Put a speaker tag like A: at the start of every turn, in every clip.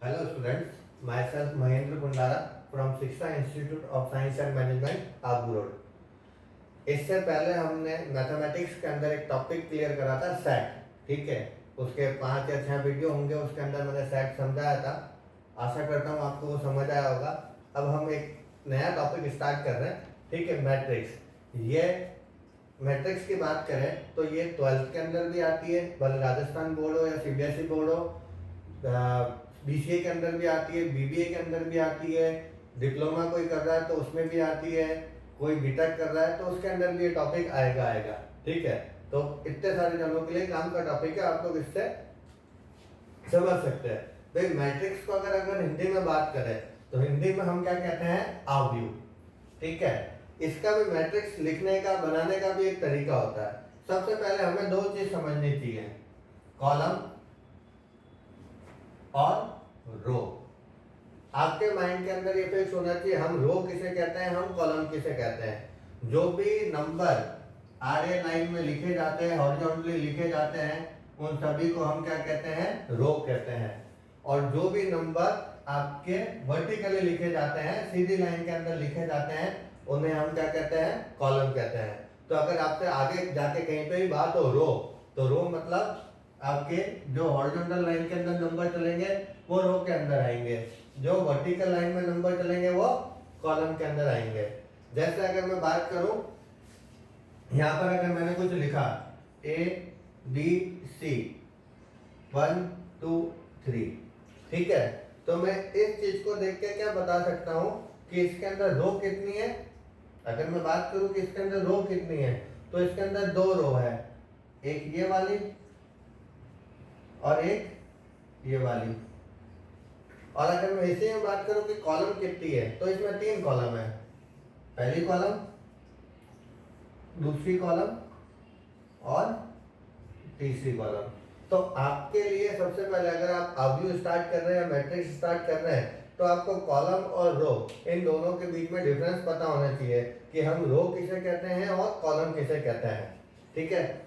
A: Hello students, myself Mahendra Bundara from Shiksha Institute of Science and Management, Abu road. इससे पहले हमने mathematics के अंदर एक टॉपिक क्लियर करा था सेट, ठीक है। उसके 5 या 6 वीडियो होंगे, उसके अंदर मैंने सेट समझाया था। आशा करता हूँ आपको वो समझ आया होगा। अब हम एक नया टॉपिक स्टार्ट कर रहे हैं, ठीक है, मैट्रिक्स। ये मैट्रिक्स की बात करें तो ये 12th के अंदर भी आती है, भले राजस्थान बोर्ड हो या सीबीएसई बोर्ड हो। बीसीए के अंदर भी आती है, बीबीए के अंदर भी आती है, डिप्लोमा कोई कर रहा है तो उसमें भी आती है, कोई बीटेक कर रहा है तो उसके अंदर भी ये टॉपिक आएगा, ठीक है। तो इतने सारे जनों के लिए काम का टॉपिक है, आप लोग इससे समझ सकते हैं। भाई मैट्रिक्स को अगर हिंदी में बात करें तो हिंदी में हम क्या कहते हैं, आव्यूह, ठीक है। इसका भी मैट्रिक्स लिखने का बनाने का भी एक तरीका होता है। सबसे पहले हमें 2 चीज समझनी चाहिए, कॉलम और रो। आपके माइंड के अंदर ये फिक्स होना चाहिए, हम रो किसे कहते हैं, हम कॉलम किसे कहते हैं। जो भी नंबर आड़े लाइन में लिखे जाते हैं, हॉरिजॉन्टली लिखे जाते हैं, उन सभी को हम क्या कहते हैं, रो कहते हैं। और जो भी नंबर आपके वर्टिकली लिखे जाते हैं, सीधी लाइन के अंदर लिखे जाते हैं, उन्हें हम क्या कहते हैं, कॉलम कहते हैं। तो अगर आपसे आगे जाके कहीं पे भी बात हो रो, तो रो मतलब आपके जो हॉरिजॉन्टल लाइन के अंदर नंबर चलेंगे वो रो के अंदर आएंगे, जो वर्टिकल लाइन में नंबर चलेंगे वो कॉलम के अंदर आएंगे। जैसे अगर मैं बात करूं, यहां पर अगर मैंने कुछ लिखा ए बी सी 1 2 3, ठीक है, तो मैं इस चीज को देख के क्या बता सकता हूं कि इसके अंदर रो कितनी है। अगर मैं बात करूं कि इसके अंदर रो कितनी है, तो इसके अंदर 2 रो है, एक ये वाली और एक ये वाली। और अगर मैं इसी में बात करूं कि कॉलम कितनी है, तो इसमें 3 कॉलम है, पहली कॉलम, दूसरी कॉलम और तीसरी कॉलम। तो आपके लिए सबसे पहले अगर आप आव्यूह स्टार्ट कर रहे हैं, मैट्रिक्स स्टार्ट कर रहे हैं, तो आपको कॉलम और रो इन दोनों के बीच में डिफरेंस पता होना चाहिए कि हम रो किसे कहते हैं और कॉलम किसे कहते हैं, ठीक है।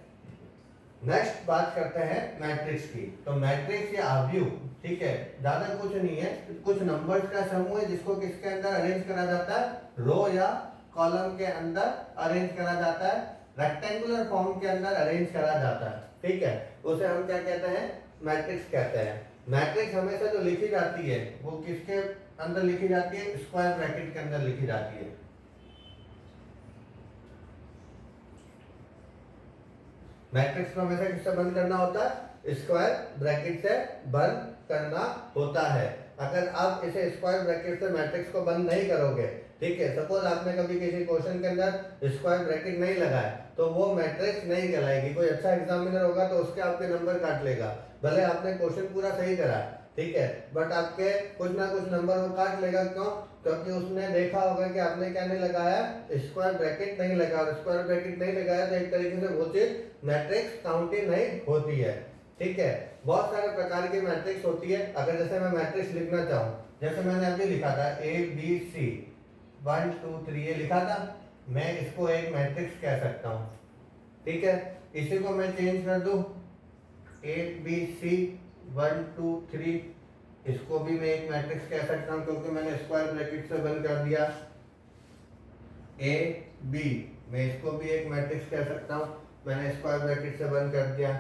A: नेक्स्ट बात करते हैं मैट्रिक्स की। तो मैट्रिक्स या आव्यूह, ठीक है, ज्यादा कुछ नहीं है, कुछ नंबर्स का समूह है जिसको किसके अंदर अरेंज करा जाता है, रो या कॉलम के अंदर अरेंज करा जाता है, रेक्टेंगुलर फॉर्म के अंदर अरेंज करा जाता है, ठीक है। उसे हम क्या कहते हैं, मैट्रिक्स कहते हैं। मैट्रिक्स हमेशा जो लिखी जाती है वो किसके अंदर लिखी जाती है, स्क्वायर ब्रैकेट के अंदर लिखी जाती है। मैट्रिक्स को हमेशा किससे बंद करना होता है, स्क्वायर ब्रैकेट से बंद करना होता है। अगर आप इसे स्क्वायर ब्रैकेट से मैट्रिक्स को बंद नहीं करोगे, ठीक है, सपोज आपने कभी किसी क्वेश्चन के अंदर स्क्वायर ब्रैकेट नहीं लगाया, तो वो मैट्रिक्स नहीं कहलाएगी। कोई अच्छा एग्जामिनर होगा तो उसके आपके नंबर काट लेगा, भले आपने क्वेश्चन पूरा सही करा, ठीक है, बट आपके कुछ ना कुछ नंबर वो काट लेगा। क्यों? क्योंकि उसने देखा होगा कि आपने क्या नहीं लगाया, स्क्वायर ब्रैकेट नहीं लगाया, और स्क्वायर ब्रैकेट नहीं लगाया तो एक तरीके से वो चीज मैट्रिक्स काउंट ही नहीं होती है, ठीक है। बहुत सारे प्रकार की मैट्रिक्स होती है। अगर जैसे मैं मैट्रिक्स लिखना चाहूँ, जैसे मैंने अभी लिखा था ए बी सी 1 2 3 ये लिखा था, मैं इसको एक मैट्रिक्स कह सकता हूँ, ठीक है। इसी को मैं चेंज कर दूं, ए बी सी 1 2 3, इसको भी मैं एक मैट्रिक्स कह सकता हूँ क्योंकि मैंने स्क्वायर ब्रैकेट से बंद कर दिया। ए बी, मैं इसको भी एक मैट्रिक्स कह सकता हूँ, मैंने स्क्वायर ब्रैकेट से बंद कर दिया।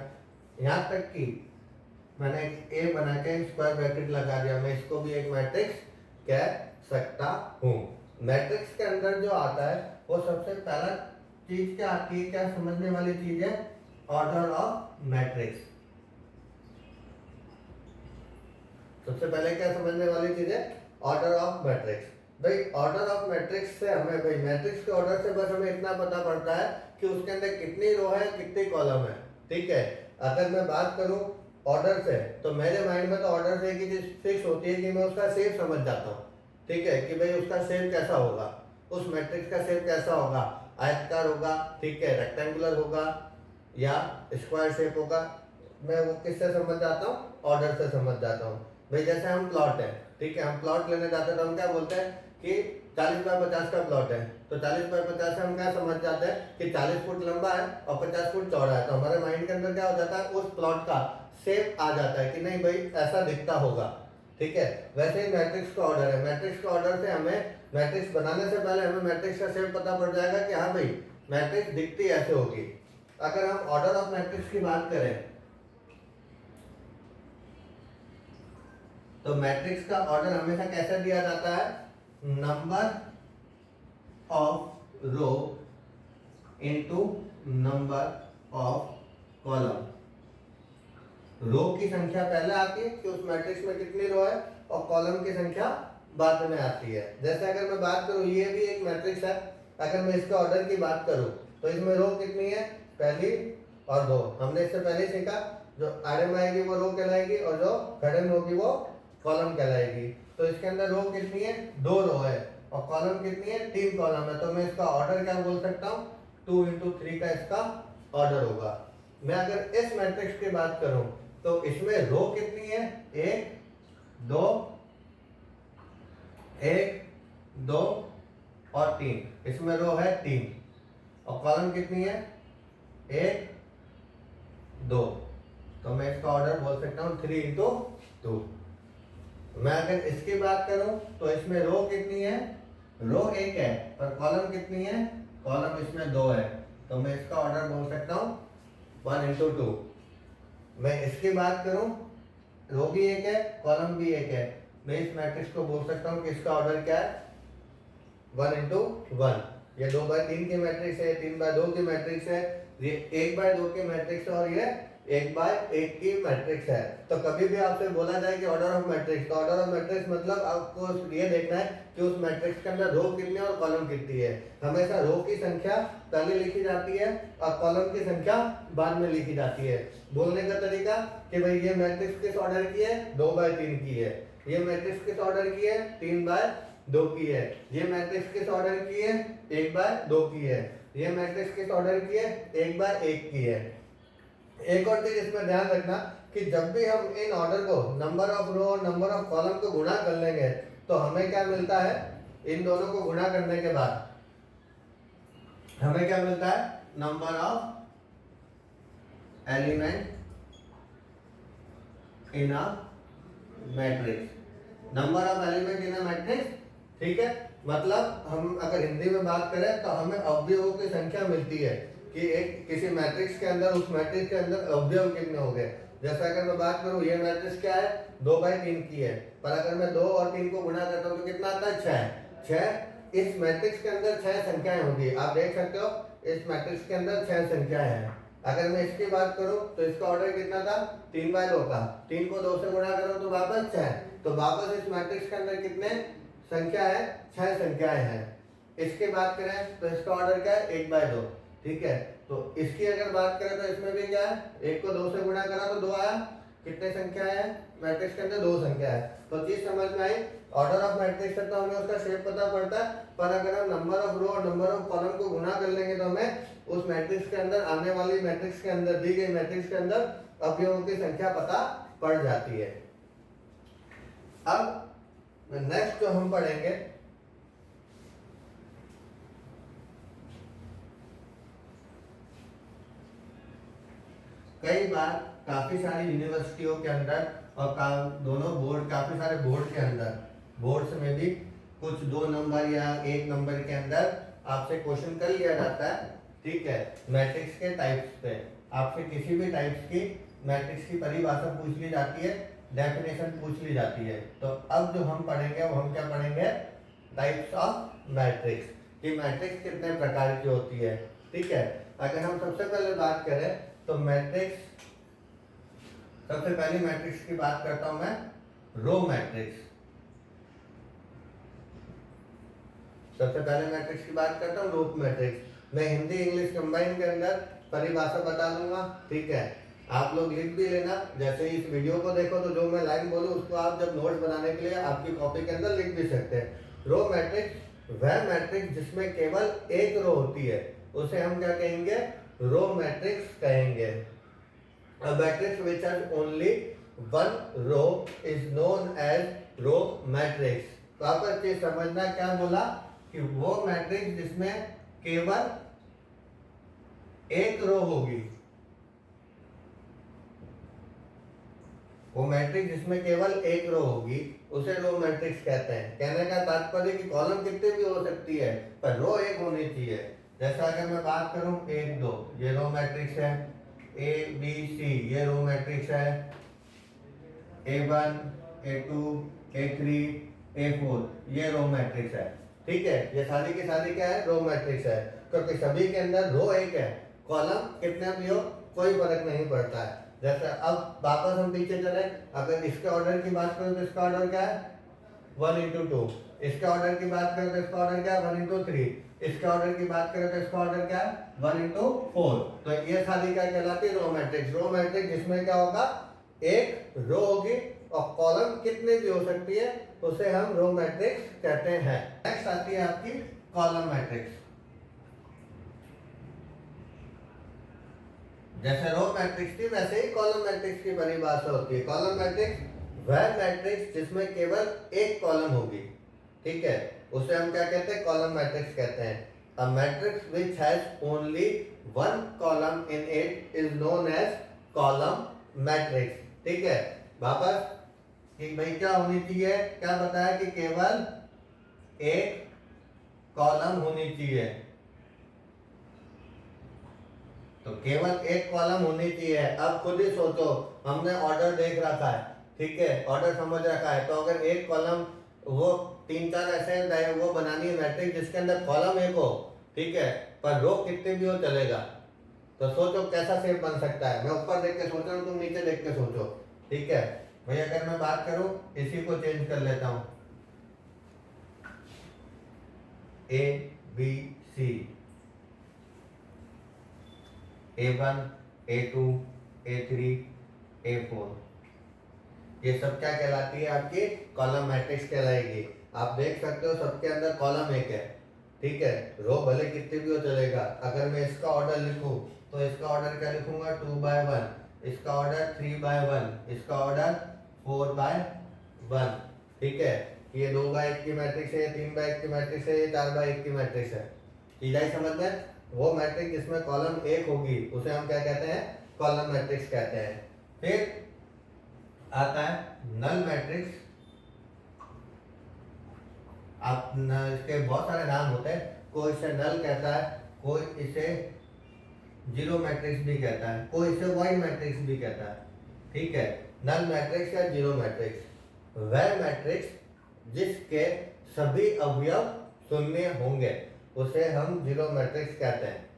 A: यहाँ तक कि मैंने एक ए बना के स्क्वायर ब्रैकेट लगा दिया, मैं इसको भी एक मैट्रिक्स कह सकता हूँ। मैट्रिक्स के अंदर जो आता है वो सबसे पहला चीज क्या आती है, क्या समझने वाली चीज है, ऑर्डर ऑफ मैट्रिक्स। सबसे पहले क्या समझने वाली चीज है, ऑर्डर ऑफ मैट्रिक्स। भाई ऑर्डर ऑफ मैट्रिक्स से हमें, भाई मैट्रिक्स के ऑर्डर से बस हमें इतना पता पड़ता है कि उसके अंदर कितनी रो है, कितनी कॉलम है, ठीक है। अगर मैं बात करूं ऑर्डर से, तो मेरे माइंड में तो ऑर्डर से एक ही चीज फिक्स होती है कि मैं उसका शेप समझ जाता हूँ, ठीक है, कि भाई उसका शेप कैसा होगा, उस मैट्रिक्स का शेप कैसा होगा, आयताकार होगा, ठीक है, रेक्टेंगुलर होगा या स्क्वायर शेप होगा। मैं वो किससे समझ जाता हूँ, ऑर्डर से समझ जाता हूँ। भाई जैसे हम प्लॉट है, ठीक है, हम प्लॉट लेने जाते हैं तो हम क्या बोलते हैं कि 40 बाय 50 का प्लॉट है, तो 40 बाय 50 से हम क्या समझ जाते हैं कि 40 फुट लंबा है और 50 फुट चौड़ा है। तो हमारे माइंड के अंदर क्या हो जाता है, उस प्लॉट का शेप आ जाता है कि नहीं भाई ऐसा दिखता होगा, ठीक है। वैसे ही मैट्रिक्स का ऑर्डर है, मैट्रिक्स का ऑर्डर से हमें मैट्रिक्स बनाने से पहले हमें मैट्रिक्स का शेप पता पड़ जाएगा कि हाँ भाई मैट्रिक्स दिखती ऐसे होगी। अगर हम ऑर्डर ऑफ मैट्रिक्स की बात करें तो मैट्रिक्स का ऑर्डर हमेशा कैसे दिया जाता है, number of row into number of column. Row की संख्या पहले आती है कि उस मैट्रिक्स में कितनी रो है, और कॉलम की संख्या बाद में आती है। जैसे अगर मैं बात करूं ये भी एक मैट्रिक्स है, अगर मैं इसके ऑर्डर की बात करूं तो इसमें रो कितनी है, पहली और दो। हमने इससे पहले सीखा जो आड़े में आएगी वो रो कहलाएगी और जो खड़े में होगी वो कॉलम कहलाएगी। तो इसके अंदर रो कितनी है, 2 रो है, और कॉलम कितनी है, 3 कॉलम है। तो मैं इसका ऑर्डर क्या बोल सकता हूँ, 2 into 3 का इसका ऑर्डर होगा। मैं अगर इस मैट्रिक्स की बात करूं तो इसमें रो कितनी है, 1 2 1 2 और 3। इसमें रो है 3 और कॉलम कितनी है, 1 2। तो मैं इसका ऑर्डर बोल सकता हूँ 3 into 2। मैं अगर इसकी बात करूं तो इसमें रो कितनी है, रो 1 है, पर कॉलम कितनी है, कॉलम इसमें 2 है। तो मैं इसका ऑर्डर बोल सकता हूं 1 into 2। मैं इसकी बात करूं, रो भी 1 है, कॉलम भी 1 है, मैं इस मैट्रिक्स को बोल सकता हूं कि इसका ऑर्डर क्या है, 1 into 1। ये 2/3 की मैट्रिक्स है, 3/2 की मैट्रिक्स है, ये 1/2 की मैट्रिक्स है, और ये 1/1 की मैट्रिक्स है। तो कभी भी आपसे बोला जाए कि ऑर्डर ऑफ मैट्रिक्स, तो ऑर्डर ऑफ मैट्रिक्स मतलब आपको ये देखना है कि उस मैट्रिक्स के अंदर रो कितनी है और कॉलम कितनी है। हमेशा रो की संख्या पहले लिखी जाती है और कॉलम की संख्या बाद में लिखी जाती है। बोलने का तरीका कि भाई ये मैट्रिक्स किस ऑर्डर की है, 2/3 की है। ये मैट्रिक्स किस ऑर्डर की है, 3/2 की है। ये मैट्रिक्स किस ऑर्डर की है, 1/2 की है। ये मैट्रिक्स किस ऑर्डर की है, 1/1 की है। एक और चीज इसमें ध्यान रखना कि जब भी हम इन ऑर्डर को नंबर ऑफ रो और नंबर ऑफ कॉलम को गुणा कर लेंगे तो हमें क्या मिलता है, इन दोनों को गुणा करने के बाद हमें क्या मिलता है, number of element in a matrix. Number of element in a matrix, ठीक है। मतलब हम अगर हिंदी में बात करें तो हमें अवयवों की संख्या मिलती है कि एक किसी मैट्रिक्स के अंदर, उस मैट्रिक्स के अंदर अवयव कितने हो गए। जैसा अगर मैं बात करूं ये मैट्रिक्स क्या है, 2/3 की है, पर अगर मैं 2 और 3 को गुणा करता हूं तो कितना आता है, 6। इस मैट्रिक्स के अंदर 6 संख्याएं होंगी। आप देख सकते हो इस मैट्रिक्स के अंदर 6 संख्याएं हैं। अगर मैं इसकी बात करूं तो इसका ऑर्डर कितना था, 3/2 का। 3 को 2 से गुणा करो तो वापस 6। तो वापस इस मैट्रिक्स के अंदर कितने संख्या है, 6 संख्याएं हैं। इसकी बात करें तो इसका ऑर्डर क्या है, 1/2, ठीक है। तो इसकी अगर बात करें तो इसमें भी क्या है, 1 को 2 से गुणा करा तो 2 आया। कितने संख्या है मैट्रिक्स के अंदर, 2 संख्या है। तो चीज समझ में आई। ऑर्डर ऑफ मैट्रिक्स है तो हमें उसका शेप पता पड़ता है, पर अगर हम नंबर ऑफ रो और नंबर ऑफ कॉलम को गुणा कर लेंगे तो हमें उस मैट्रिक्स के अंदर आने वाली मैट्रिक्स के अंदर दी गई मैट्रिक्स के अंदर अवयवों की संख्या पता पड़ जाती है। अब नेक्स्ट जो हम पढ़ेंगे कई बार काफी सारी यूनिवर्सिटियों के अंदर और दोनों बोर्ड, काफी सारे बोर्ड के अंदर, बोर्ड्स में भी कुछ 2 नंबर या 1 नंबर के अंदर आपसे क्वेश्चन कर लिया जाता है, ठीक है। मैट्रिक्स के टाइप्स पे आपसे किसी भी टाइप्स की मैट्रिक्स की परिभाषा पूछ ली जाती है, डेफिनेशन पूछ ली जाती है। तो अब जो हम पढ़ेंगे वो हम क्या पढ़ेंगे, टाइप्स ऑफ मैट्रिक्स, कि मैट्रिक्स कितने प्रकार की होती है, ठीक है। अगर हम सबसे पहले बात करें तो मैट्रिक्स, सबसे पहली मैट्रिक्स की बात करता हूं मैं, रो मैट्रिक्स। सबसे पहले मैट्रिक्स की बात करता हूं, रो मैट्रिक्स। मैं हिंदी इंग्लिश कंबाइन के अंदर परिभाषा बता दूंगा, ठीक है। आप लोग लिख भी लेना, जैसे इस वीडियो को देखो तो जो मैं लाइन बोलूं उसको आप जब नोट बनाने के लिए आपकी कॉपी के अंदर लिख भी सकते हैं। रो मैट्रिक्स वह मैट्रिक्स जिसमें केवल एक रो होती है उसे हम क्या कहेंगे, रो मैट्रिक्स कहेंगे। A matrix which has only one row is known as row matrix। तो आप चीज समझना क्या बोला कि वो मैट्रिक्स जिसमें केवल एक रो होगी, वो मैट्रिक्स जिसमें केवल एक रो होगी उसे रो मैट्रिक्स कहते हैं। कहने का तात्पर्य कि कॉलम कितने भी हो सकती है पर रो एक होनी चाहिए। जैसा अगर मैं बात करूं 1 2 ये रो मैट्रिक्स है, ए बी सी ये रो मैट्रिक्स है, A1 A2 A3 A4 ये रो मैट्रिक्स है। ठीक है, ये सारी की सारी क्या है, रो मैट्रिक्स है, क्योंकि सभी के अंदर रो एक है, कॉलम कितने भी हो कोई फर्क नहीं पड़ता है। जैसे अब वापस हम पीछे चले, अगर इसके ऑर्डर की बात करें तो इसका ऑर्डर क्या है 1 into 2, इसके ऑर्डर की बात करें तो इसका ऑर्डर क्या है 1 into 3, इसके ऑर्डर की बात करें तो इसका ऑर्डर क्या है 1 into 4। तो ये सारी क्या कहलाती है, रो मैट्रिक्स। रो मैट्रिक्स जिसमें क्या होगा, एक रो होगी और कॉलम कितने भी हो सकती है उसे हम रो मैट्रिक्स कहते हैं। नेक्स्ट आती है आपकी कॉलम मैट्रिक्स। जैसे रो मैट्रिक्स थी वैसे ही कॉलम मैट्रिक्स की परिभाषा होती है। कॉलम मैट्रिक्स वह मैट्रिक्स जिसमें केवल एक कॉलम होगी, ठीक है, उसे हम क्या कहते हैं, कॉलम मैट्रिक्स कहते हैं। A matrix which has only one column in it is known as column matrix. ठीक है, वापस कि भाई क्या होनी चाहिए, क्या बताया कि केवल एक कॉलम होनी चाहिए, तो केवल एक कॉलम होनी चाहिए। अब खुद ही सोचो, हमने ऑर्डर देख रखा है, ठीक है, ऑर्डर समझ रखा है, तो अगर एक कॉलम, वो 3 4 ऐसे वो बनानी है मैट्रिक्स जिसके अंदर कॉलम एक हो, ठीक है, पर रो कितने भी हो चलेगा, तो सोचो कैसा शेप बन सकता है। मैं ऊपर देख के सोच रहा हूँ, तुम नीचे देख के सोचो। ठीक है भाई, अगर मैं बात करूं, इसी को चेंज कर लेता हूं, ए बी सी, A1 A2 A3 A4 ये सब क्या कहलाती है, आपकी कॉलम मैट्रिक्स कहलाएगी। आप देख सकते हो सबके अंदर कॉलम एक है, ठीक है, रो भले कितने भी हो चलेगा। अगर मैं इसका ऑर्डर लिखूं तो इसका ऑर्डर क्या लिखूंगा 2/1, इसका ऑर्डर 3/1, इसका ऑर्डर 4/1। ठीक है, ये 2/1 की मैट्रिक्स है, 3/1 की मैट्रिक्स है, ये 4/1 की मैट्रिक्स है। चीज आई समझ में। वो मैट्रिक्स जिसमें कॉलम एक होगी उसे हम क्या कहते हैं, कॉलम मैट्रिक्स कहते हैं। फिर आता है नल मैट्रिक्स। आप इसके बहुत सारे नाम होते हैं, कोई इसे नल कहता है, कोई इसे जीरो मैट्रिक्स भी कहता है, कोई इसे वाइड मैट्रिक्स भी कहता है। ठीक है, नल मैट्रिक्स या जीरो मैट्रिक्स वह मैट्रिक्स जिसके सभी अवयव शून्य होंगे उसे हम जीरो मैट्रिक्स कहते हैं।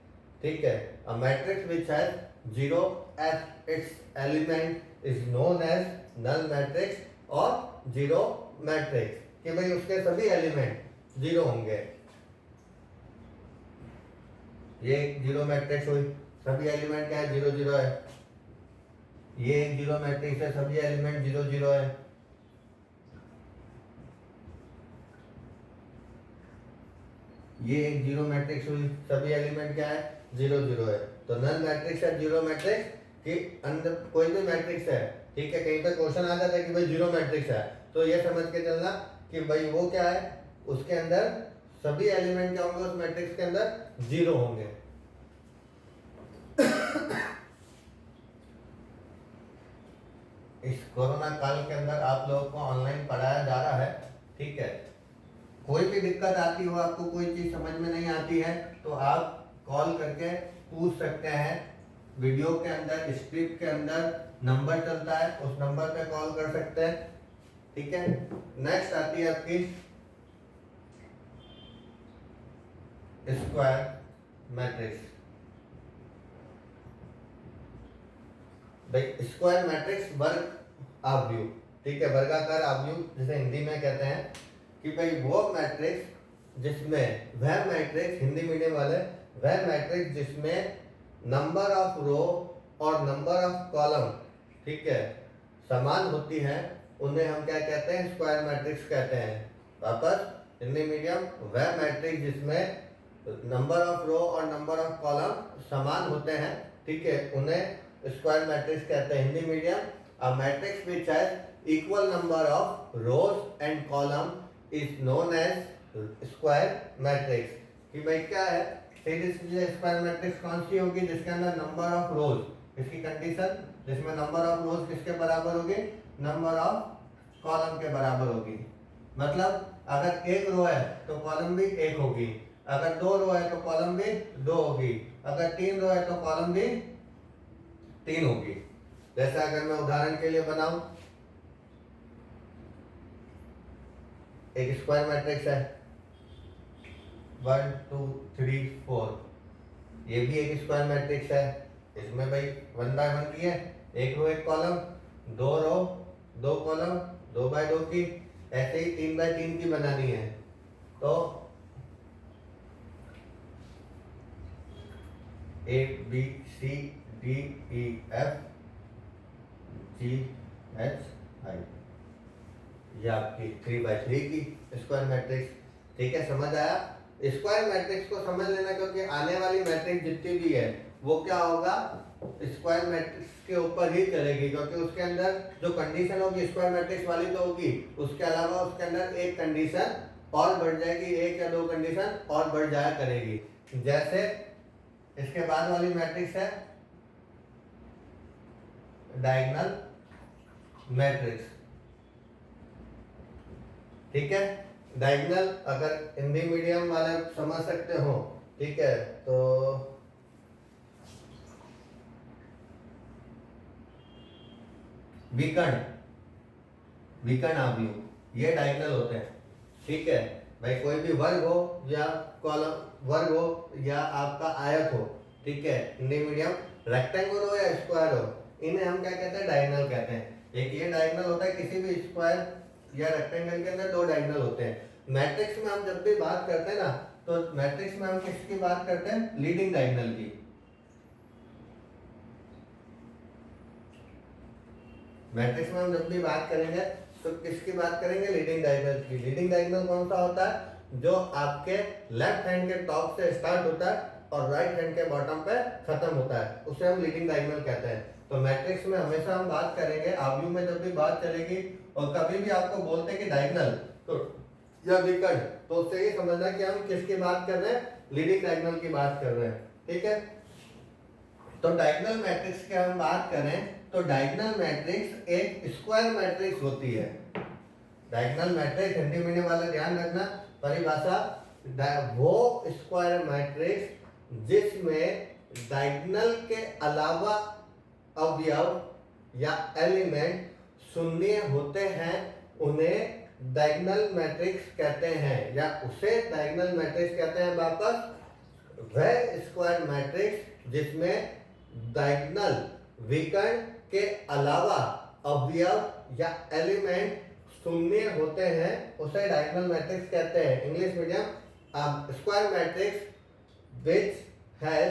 A: ठीक है, a matrix which has zero at its element is known as null matrix और जीरो मैट्रिक्स, कि भाई उसके सभी एलिमेंट जीरो होंगे। ये जीरो मैट्रिक्स हुई, सभी एलिमेंट क्या है, 0 0 है। ये एक जीरो मैट्रिक्स है, सभी एलिमेंट 0 0 है। ये एक जीरो मैट्रिक्स हुई, सभी एलिमेंट क्या है, 0 0 है। तो नल मैट्रिक्स है जीरो मैट्रिक्स कि अंदर कोई भी मैट्रिक्स है, ठीक है, कहीं पर क्वेश्चन आ जाता है कि भाई जीरो मैट्रिक्स है, तो ये समझ के चलना कि भाई वो क्या है, उसके अंदर सभी एलिमेंट क्या होंगे, उस मैट्रिक्स के अंदर 0 होंगे। इस कोरोना काल के अंदर आप लोगों को ऑनलाइन पढ़ाया जा रहा है, ठीक है, कोई भी दिक्कत आती हो, आपको कोई चीज समझ में नहीं आती है तो आप कॉल करके पूछ सकते हैं। वीडियो के अंदर, स्क्रिप्ट के अंदर नंबर चलता है, उस नंबर पे कॉल कर सकते हैं। ठीक है, नेक्स्ट आती है आपकी स्क्वायर मैट्रिक्स। भाई स्क्वायर मैट्रिक्स वर्ग आव्यूह, ठीक है, वर्गाकार आव्यूह जिसे हिंदी में कहते हैं, कि भाई वो मैट्रिक्स जिसमें, वह मैट्रिक्स, हिंदी मीडियम वाले, वह मैट्रिक्स जिसमें नंबर ऑफ रो और नंबर ऑफ कॉलम, ठीक है, समान होती है, उन्हें हम क्या कहते हैं, स्क्वायर मैट्रिक्स कहते हैं। वापस हिंदी मीडियम, वह मैट्रिक्स जिसमें नंबर ऑफ रो और नंबर ऑफ कॉलम समान होते हैं, ठीक है, उन्हें स्क्वायर मैट्रिक्स कहते हैं। Hindi medium, a matrix which has equal number of rows and column is known as square matrix. कि भाई क्या है, सीधी स्क्वायर मैट्रिक्स कौन सी होगी, जिसके अंदर नंबर ऑफ रोज इसकी कंडीशन जिसमें नंबर ऑफ रोज किसके बराबर होगी, नंबर ऑफ कॉलम के बराबर होगी। मतलब अगर एक रो है तो कॉलम भी एक होगी, अगर दो रो है तो कॉलम भी दो होगी, अगर तीन रो है तो कॉलम भी तीन होगी। जैसे अगर मैं उदाहरण के लिए बनाऊं, एक स्क्वायर मैट्रिक्स है 1 2 3 4, ये भी एक स्क्वायर मैट्रिक्स है। इसमें भाई 1 बाय 1 की है, एक रो एक कॉलम, दो रो दो कॉलम, 2 बाय 2 की, ऐसे ही 3 बाय 3 की बनानी है। तो A B C D E F G H I, ये आपकी 3 बाय 3 की स्क्वायर मैट्रिक्स। ठीक है, समझ आया? स्क्वायर मैट्रिक्स को समझ लेना, क्योंकि आने वाली मैट्रिक्स जितनी भी है वो क्या होगा, स्क्वायर मैट्रिक्स के ऊपर ही चलेगी, क्योंकि उसके अंदर जो कंडीशन होगी स्क्वायर मैट्रिक्स वाली तो होगी, उसके अलावा उसके अंदर एक कंडीशन और बढ़ जाएगी, एक या दो कंडीशन और बढ़ जाया करेगी। जैसे इसके बाद वाली मैट्रिक्स है डायगोनल मैट्रिक्स। ठीक है, डायगोनल अगर हिंदी मीडियम वाले समझ सकते हो, ठीक है, तो विकर्ण विकर्ण आव्यूह ये डायगोनल होते हैं। ठीक है भाई, कोई भी वर्ग हो या कॉलम वर्ग हो या आपका आयत हो, ठीक है, हिंदी मीडियम, रेक्टेंगल हो या स्क्वायर हो, इन्हें हम क्या कहते हैं, डायगोनल कहते हैं। एक ये डायगोनल होता है, किसी भी स्क्वायर या रेक्टेंगल के अंदर दो डायगोनल होते हैं। मैट्रिक्स में हम जब भी बात करते हैं ना, तो मैट्रिक्स में हम किसकी बात करते हैं, लीडिंग डायगोनल की। मैट्रिक्स में हम जब भी बात करेंगे तो किसकी बात करेंगे, लीडिंग डायगोनल की। लीडिंग डायगोनल कौन सा होता है, जो आपके लेफ्ट हैंड के टॉप से स्टार्ट होता है और राइट हैंड के बॉटम पे खत्म होता है, उसे हम लीडिंग डायगोनल कहते हैं। तो मैट्रिक्स में हमेशा हम बात करेंगे, आव्यूह में जब भी बात चलेगी और कभी भी आपको बोलते हैं कि डायगोनल तो या विकर्ण, तो उससे ये समझना कि हम किसकी बात कर रहे हैं, लीडिंग डायगोनल की बात कर रहे हैं। ठीक है, तो डायगोनल मैट्रिक्स की हम बात करें तो डायगोनल मैट्रिक्स एक स्क्वायर मैट्रिक्स होती है। डायगोनल मैट्रिक्स हिंदी मीडियम वाला ध्यान रखना, परिभाषा, वो स्क्वायर मैट्रिक्स जिसमें डायगोनल के अलावा अवयव या एलिमेंट शून्य होते हैं उन्हें डायगोनल मैट्रिक्स कहते हैं, या उसे डायगोनल मैट्रिक्स कहते हैं। वापस, वह स्क्वायर मैट्रिक्स जिसमें डायगोनल विकर्ण के अलावा अवयव या एलिमेंट शून्य होते हैं उसे डायगोनल मैट्रिक्स कहते हैं। English medium, square matrix which has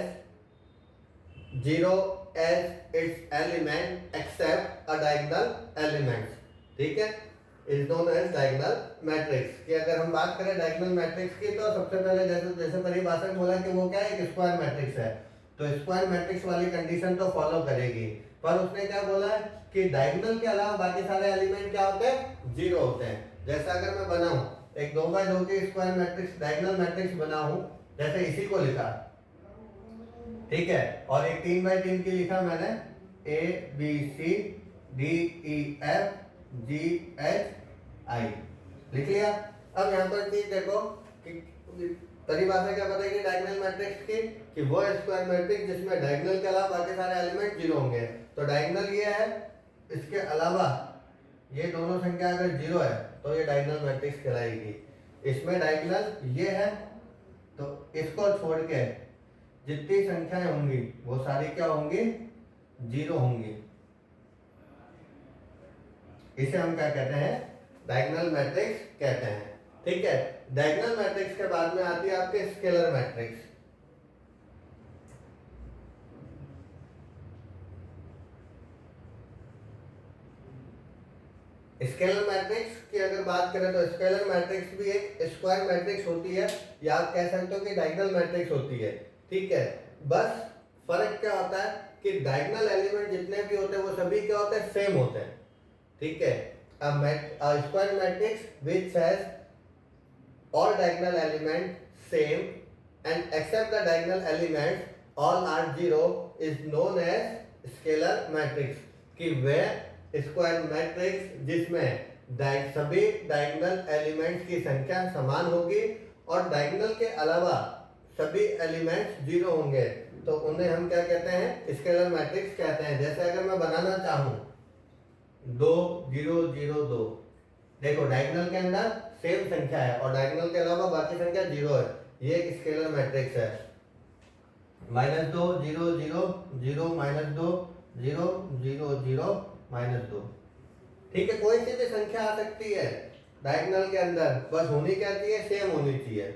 A: zero as its element except a diagonal element, ठीक है, is known as diagonal matrix. कि अगर हम बात करें डायगोनल मैट्रिक्स की, तो सबसे पहले जैसे परिभाषा में बोला कि वो क्या है, एक स्क्वायर मैट्रिक्स है, तो स्क्वायर मैट्रिक्स वाली कंडीशन तो फॉलो करेगी, पर उसने क्या बोला है कि डायगोनल के अलावा बाकी सारे एलिमेंट क्या होते हैं, जीरो होते हैं। जैसा अगर मैं बनाऊं एक 2 बाय 2 की स्क्वायर मैट्रिक्स डायगोनल मैट्रिक्स बनाऊं, जैसे इसी को लिखा, ठीक है, और एक 3 बाय 3 की लिखा मैंने, A B C D E F G H I लिख लिया। अब यहाँ पर चीज देखो कि परिभाषा क्या बताएगी डायगोनल मैट्रिक्स की, कि वो स्क्वायर मैट्रिक्स जिसमें डायगोनल के अलावा बाकी सारे एलिमेंट जीरो होंगे। तो डायगोनल ये है, इसके अलावा ये दोनों संख्या अगर जीरो है तो ये डायगोनल मैट्रिक्स कहलाएगी। इसमें डायगोनल ये है, तो इसको छोड़ के जितनी संख्याएं होंगी वो सारी क्या होंगी, जीरो होंगी। इसे हम क्या कहते हैं, डायगोनल मैट्रिक्स कहते हैं। ठीक है, डायगोनल मैट्रिक्स के बाद में आती है आपके स्केलर मैट्रिक्स। स्केलर मैट्रिक्स की अगर बात करें तो स्केलर मैट्रिक्स भी एक स्क्वायर मैट्रिक्स होती है, या आप कह सकते हो कि डायगोनल मैट्रिक्स होती है। ठीक है, बस फर्क क्या होता है कि डायगोनल एलिमेंट जितने भी होते हैं वो सभी क्या होते हैं, सेम होते हैं। ठीक है, a square matrix which has all diagonal elements same and except the diagonal elements all are zero is known as scalar matrix कि वह स्क्वायर मैट्रिक्स जिसमें सभी डायगोनल एलिमेंट्स की संख्या समान होगी और डायगोनल के अलावा सभी एलिमेंट्स जीरो होंगे, तो उन्हें हम क्या कहते हैं? स्केलर मैट्रिक्स कहते हैं। जैसे अगर मैं बनाना चाहूं 2 0 0 2, देखो डायगोनल के अंदर सेम संख्या है और डायगोनल के अलावा बाकी संख्या जीरो है, ये एक स्केलर मैट्रिक्स है। -2 0 0 0 -2 0 0 0 -2, ठीक है। कोई सी भी संख्या आ सकती है डायगोनल के अंदर, बस होनी क्या चाहिए? सेम होनी चाहिए,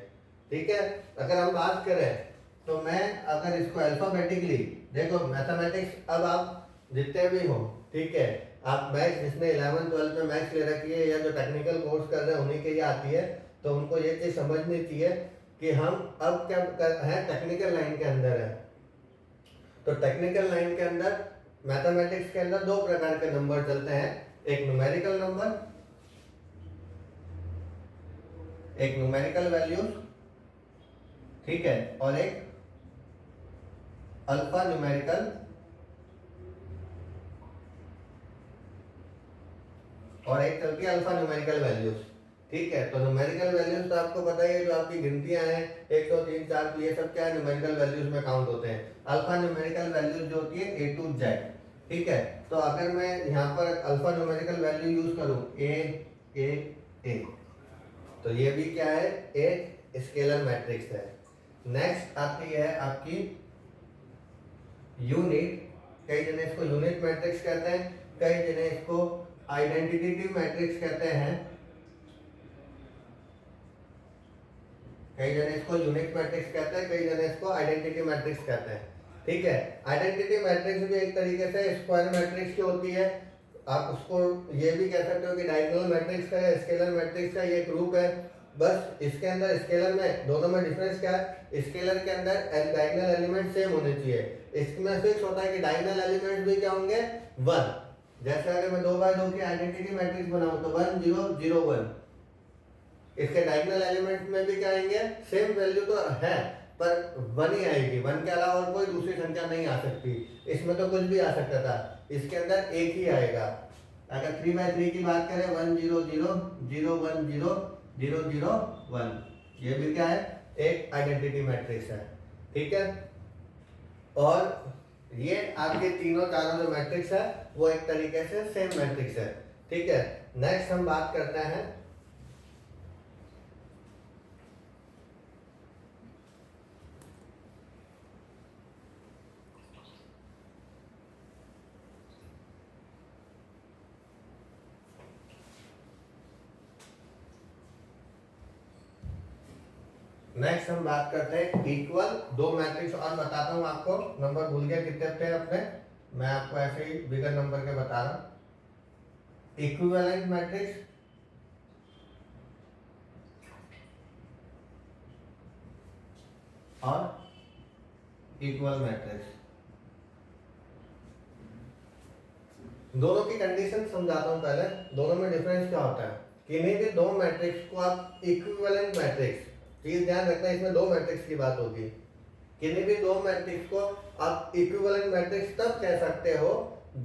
A: ठीक है। अगर हम बात करें तो मैं अगर इसको अल्फाबेटिकली, देखो मैथमेटिक्स अब आप जितने भी हो, ठीक है, आप मैथ्स जिसने 11 12 में मैथ्स ले रखी है या जो टेक्निकल कोर्स कर रहे हैं उन्हीं के ये आती है, तो उनको ये चीज समझनी चाहिए कि हम अब क्या कर हैं, टेक्निकल लाइन के अंदर है। तो टेक्निकल लाइन के अंदर मैथमेटिक्स के अंदर दो प्रकार के नंबर चलते हैं, एक न्यूमेरिकल नंबर, एक न्यूमेरिकल वैल्यूज, ठीक है, और एक अल्फा न्यूमेरिकल और एक चलती है अल्फा न्यूमेरिकल वैल्यूज, ठीक है। तो न्यूमेरिकल वैल्यूज तो आपको पता ही है, जो आपकी गिनतियां हैं 1 2 3 4, तो ये सब क्या है? न्यूमेरिकल वैल्यूज में काउंट होते हैं। अल्फा न्यूमेरिकल वैल्यूज जो होती है A to Z, ठीक है। तो अगर मैं यहाँ पर अल्फा न्यूमेरिकल वैल्यू यूज करूँ A, तो ये भी क्या है? एक स्केलर मैट्रिक्स है। नेक्स्ट आती है आपकी यूनिट, कई जने इसको यूनिट मैट्रिक्स कहते हैं, कई जने इसको आइडेंटिटी मैट्रिक्स कहते हैं, कई जने इसको यूनिट मैट्रिक्स कहते हैं, कई जने इसको आइडेंटिटी मैट्रिक्स कहते हैं, ठीक है। आइडेंटिटी मैट्रिक्स भी एक तरीके से स्क्वायर मैट्रिक्स की होती है। आप उसको ये भी कह सकते हो कि डायगोनल मैट्रिक्स का या स्केलर मैट्रिक्स का ये एक रूप है। बस इसके अंदर स्केलर में दोनों में डिफरेंस क्या है? स्केलर के अंदर डायगोनल एलिमेंट सेम होने चाहिए, इसमें फिक्स होता है कि डायगोनल एलिमेंट भी क्या होंगे? 1। जैसे अगर मैं 2x2 की आइडेंटिटी मैट्रिक्स बनाऊं तो 1 0 0 1, इसके डायगोनल एलिमेंट में भी क्या आएंगे? सेम वैल्यू तो है पर 1 ही आएगी, 1 के अलावा और कोई दूसरी संख्या नहीं आ सकती। इसमें तो कुछ भी आ सकता था, इसके अंदर एक ही आएगा। अगर 3x3 की बात करें 1 0 0 0 1 0 0 0 1, ये भी क्या है? एक आइडेंटिटी मैट्रिक्स है, ठीक है। और ये आपके तीनों चारों जो मैट्रिक्स है वो एक तरीके से सेम मैट्रिक्स है, ठीक है। नेक्स्ट हम बात करते हैं इक्वल। दो मैट्रिक्स और बताता हूं आपको, नंबर भूल गया कितने थे अपने, मैं आपको ऐसे ही बिगर नंबर के बता रहा हूं। इक्विवेलेंट मैट्रिक्स और इक्वल मैट्रिक्स, दोनों की कंडीशन समझाता हूं पहले। दोनों में डिफरेंस क्या होता है? किन्हीं भी दो मैट्रिक्स को आप इक्विवेलेंट मैट्रिक्स, चीज ध्यान रखना, इसमें दो मैट्रिक्स की बात होगी। किन्हीं भी दो मैट्रिक्स को आप इक्विवेलेंट मैट्रिक्स तब कह सकते हो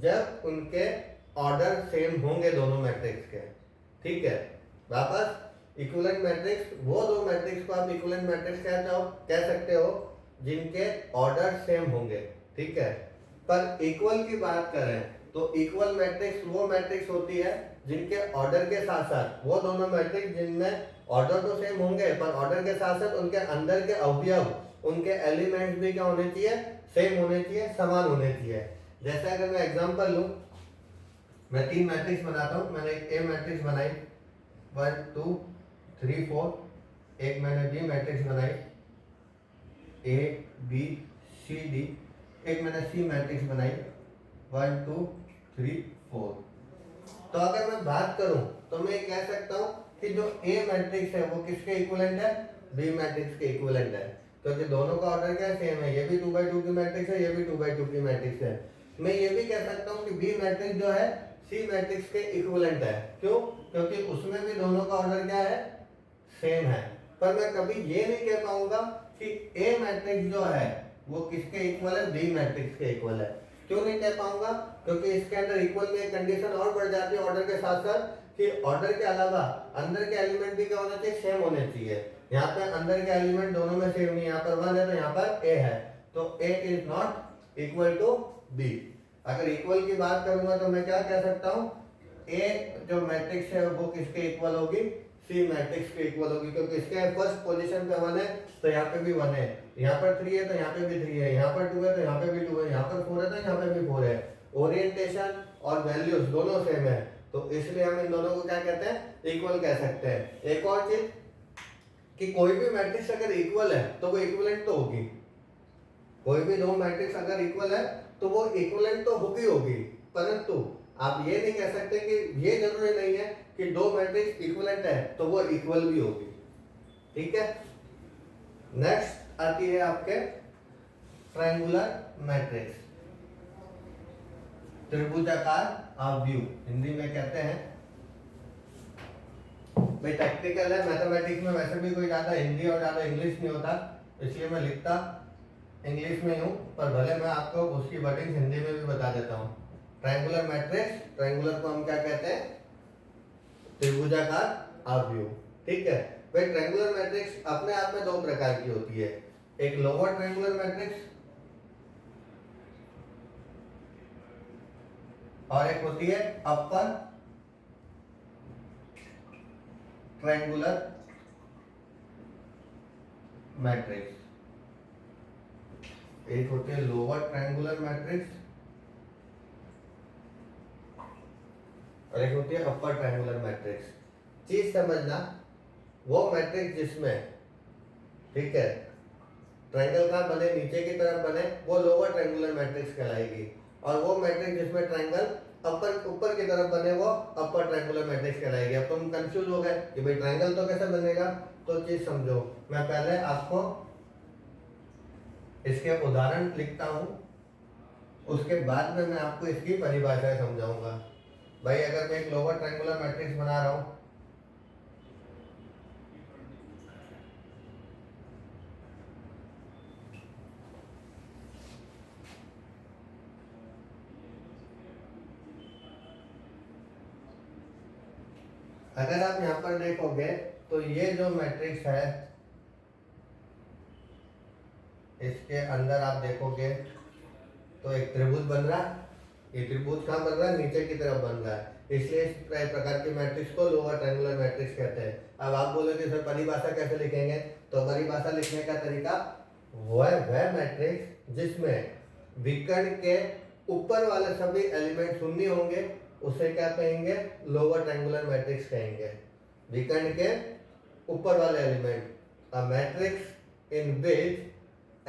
A: जब उनके ऑर्डर सेम होंगे दोनों मैट्रिक्स के, ठीक है। वापस इक्विवेलेंट मैट्रिक्स, वो दो मैट्रिक्स को आप इक्विवेलेंट मैट्रिक्स कह सकते हो जिनके ऑर्डर सेम होंगे, ठीक है। पर इक्वल की बात करें तो इक्वल मैट्रिक्स वो मैट्रिक्स होती है जिनके ऑर्डर के साथ साथ, वो दोनों मैट्रिक्स जिनमें ऑर्डर तो सेम होंगे पर ऑर्डर के साथ साथ उनके अंदर के अवयव, उनके एलिमेंट्स भी क्या होने चाहिए? सेम होने चाहिए, समान होने चाहिए। जैसे अगर मैं एग्जांपल लूं, मैं 3 मैट्रिक्स बनाता हूं। मैंने एक ए मैट्रिक्स बनाई 1 2 3 4, एक मैंने बी मैट्रिक्स बनाई ए बी सी डी, एक मैंने सी मैट्रिक्स बनाई 1 2 3 4। तो अगर मैं बात करूं तो मैं कह सकता हूं कि जो ए मैट्रिक्स है वो किसके इक्विवेलेंट है? बी मैट्रिक्स के इक्विवेलेंट है, क्योंकि दोनों का ऑर्डर क्या सेम है। ये भी 2x2 की मैट्रिक्स है, ये भी 2x2 की मैट्रिक्स है। मैं ये भी कह सकता हूँ कि बी मैट्रिक्स जो है सी मैट्रिक्स के इक्विवेलेंट है। क्यों? क्योंकि उसमें भी दोनों का ऑर्डर क्या है? सेम है। पर मैं कभी ये नहीं कह पाऊंगा कि ए मैट्रिक्स जो है वो किसके इक्वल है? बी मैट्रिक्स के इक्वल है। क्यों नहीं कह पाऊंगा? क्योंकि इसके अंदर इक्वल में एक कंडीशन और बढ़ जाती है ऑर्डर के साथ साथ, कि ऑर्डर के अलावा अंदर के एलिमेंट भी क्या होना चाहिए? सेम होने चाहिए। यहाँ पे अंदर के एलिमेंट दोनों में सेम नहीं, यहाँ पर 1 है तो यहाँ पर a है, तो a is not equal to b। अगर इक्वल की बात करूंगा तो मैं क्या कह सकता हूँ? a जो मैट्रिक्स है वो किसके इक्वल होगी? सी मैट्रिक्स के इक्वल होगी, क्योंकि इसके फर्स्ट पोजीशन पे 1 है तो यहाँ पे भी 1 है, यहाँ पर 3 है तो यहाँ पे भी 3 है, यहाँ पर 2 है तो यहाँ पे भी 2 है, यहाँ पर 4 है तो यहाँ पे भी 4 है। ओरिएंटेशन और वैल्यूज दोनों सेम है, तो इसलिए हम इन दोनों को क्या कहते हैं? इक्वल कह सकते हैं। एक और चीज कि कोई भी मैट्रिक्स अगर इक्वल है तो वो इक्विवेलेंट तो होगी। कोई भी दो मैट्रिक्स अगर इक्वल है तो वो इक्विवेलेंट तो होगी, परंतु आप ये नहीं कह सकते कि ये जरूरी नहीं है कि दो मैट्रिक्स इक्विवेलेंट है तो वो इक्वल भी होगी। ठीक है, नेक्स्ट आती है आपके ट्रायंगुलर मैट्रिक्स, त्रिभुजाकार आव्यूह हिंदी में कहते हैं। भाई टेक्निकल है, मैथमेटिक्स में वैसे भी कोई ज्यादा हिंदी और ज्यादा इंग्लिश नहीं होता, इसलिए मैं लिखता इंग्लिश में हूँ, पर भले मैं आपको उसकी वर्डिंग हिंदी में भी बता देता हूँ। ट्रायंगुलर मैट्रिक्स, ट्रायंगुलर को हम क्या कहते हैं? त्रिभुजाकार आव्यूह। ठीक है भाई, ट्रायंगुलर मैट्रिक्स अपने आप में दो प्रकार की होती है, एक लोअर ट्रायंगुलर मैट्रिक्स और एक होती है अपर ट्रायंगुलर मैट्रिक्स। एक होती है लोअर ट्रायंगुलर मैट्रिक्स और एक होती है अपर ट्रायंगुलर मैट्रिक्स। चीज समझना, वो मैट्रिक्स जिसमें, ठीक है, ट्रायंगल कहाँ बने? नीचे की तरफ बने, वो लोअर ट्रायंगुलर मैट्रिक्स कहलाएगी, और वो मैट्रिक्स जिसमें ट्रायंगल ऊपर की तरफ बने वो अपर ट्रायंगुलर मैट्रिक्स कहलाएगी। अब तुम कंफ्यूज हो गए कि भाई ट्रायंगल तो कैसे बनेगा, तो चीज समझो। मैं पहले आपको इसके उदाहरण लिखता हूं, उसके बाद में मैं आपको इसकी परिभाषा समझाऊंगा। भाई अगर मैं एक लोअर ट्रायंगुलर मैट्रिक्स बना रहा हूं, अगर आप यहां पर देखोगे तो ये जो मैट्रिक्स है इसके अंदर आप देखोगे तो एक त्रिभुज बन रहा है। ये त्रिभुज कहाँ बन रहा है? नीचे की तरफ बन रहा है, इसलिए इस प्रकार के मैट्रिक्स को लोअर ट्रायंगुलर मैट्रिक्स कहते हैं। अब आप बोलोगे सर परिभाषा कैसे लिखेंगे? तो परिभाषा लिखने का तरीका, वह मैट्रिक्स जिसमें विकर्ण के ऊपर वाले सभी एलिमेंट शून्य होंगे उसे क्या कहेंगे? लोअर ट्रायंगुलर मैट्रिक्स कहेंगे। विकर्ण के ऊपर वाले element, a matrix in which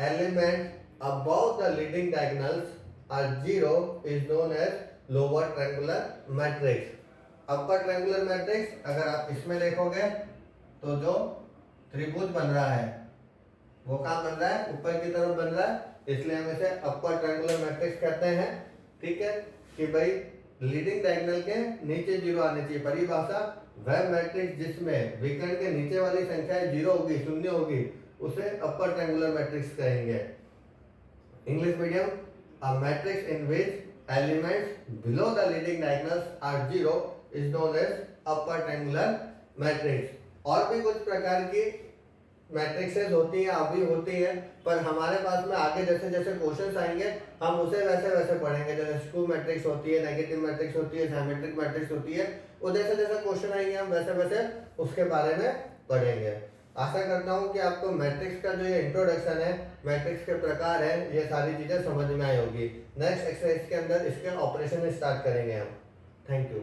A: element above the leading diagonals are zero is known as lower triangular matrix. upper triangular matrix अगर आप इसमें देखोगे तो जो त्रिभुज बन रहा है वो कहाँ बन रहा है? ऊपर की तरफ बन रहा है, इसलिए हम इसे अपर ट्रायंगुलर मैट्रिक्स कहते हैं। ठीक है, कि भाई लीडिंग डायगोनल के नीचे जीरो आने चाहिए। परिभाषा, वह मैट्रिक्स जिसमें विकर्ण के नीचे वाली संख्या जीरो होगी, शून्य होगी, उसे अपर ट्रायंगुलर मैट्रिक्स कहेंगे। English medium, a matrix in which elements below the leading diagonals are zero is known as upper triangular matrix। और भी कुछ प्रकार की मैट्रिक्सेस होती हैं, अभी होती हैं, पर हमारे पास में आगे जैसे जैसे क्वेश्चंस आएंगे हम उसे वैसे वैसे पढ़ेंगे। जैसे स्क्यू मैट्रिक्स होती है, नेगेटिव मैट्रिक्स होती है, सिमेट्रिक मैट्रिक्स होती है, वो जैसे जैसे क्वेश्चन आएंगे हम वैसे वैसे उसके बारे में पढ़ेंगे। आशा करता हूँ कि आपको मैट्रिक्स का जो ये इंट्रोडक्शन है, मैट्रिक्स के प्रकार है, ये सारी चीजें समझ में आई होगी। नेक्स्ट एक्सरसाइज के अंदर इसके ऑपरेशन स्टार्ट करेंगे हम। Thank you.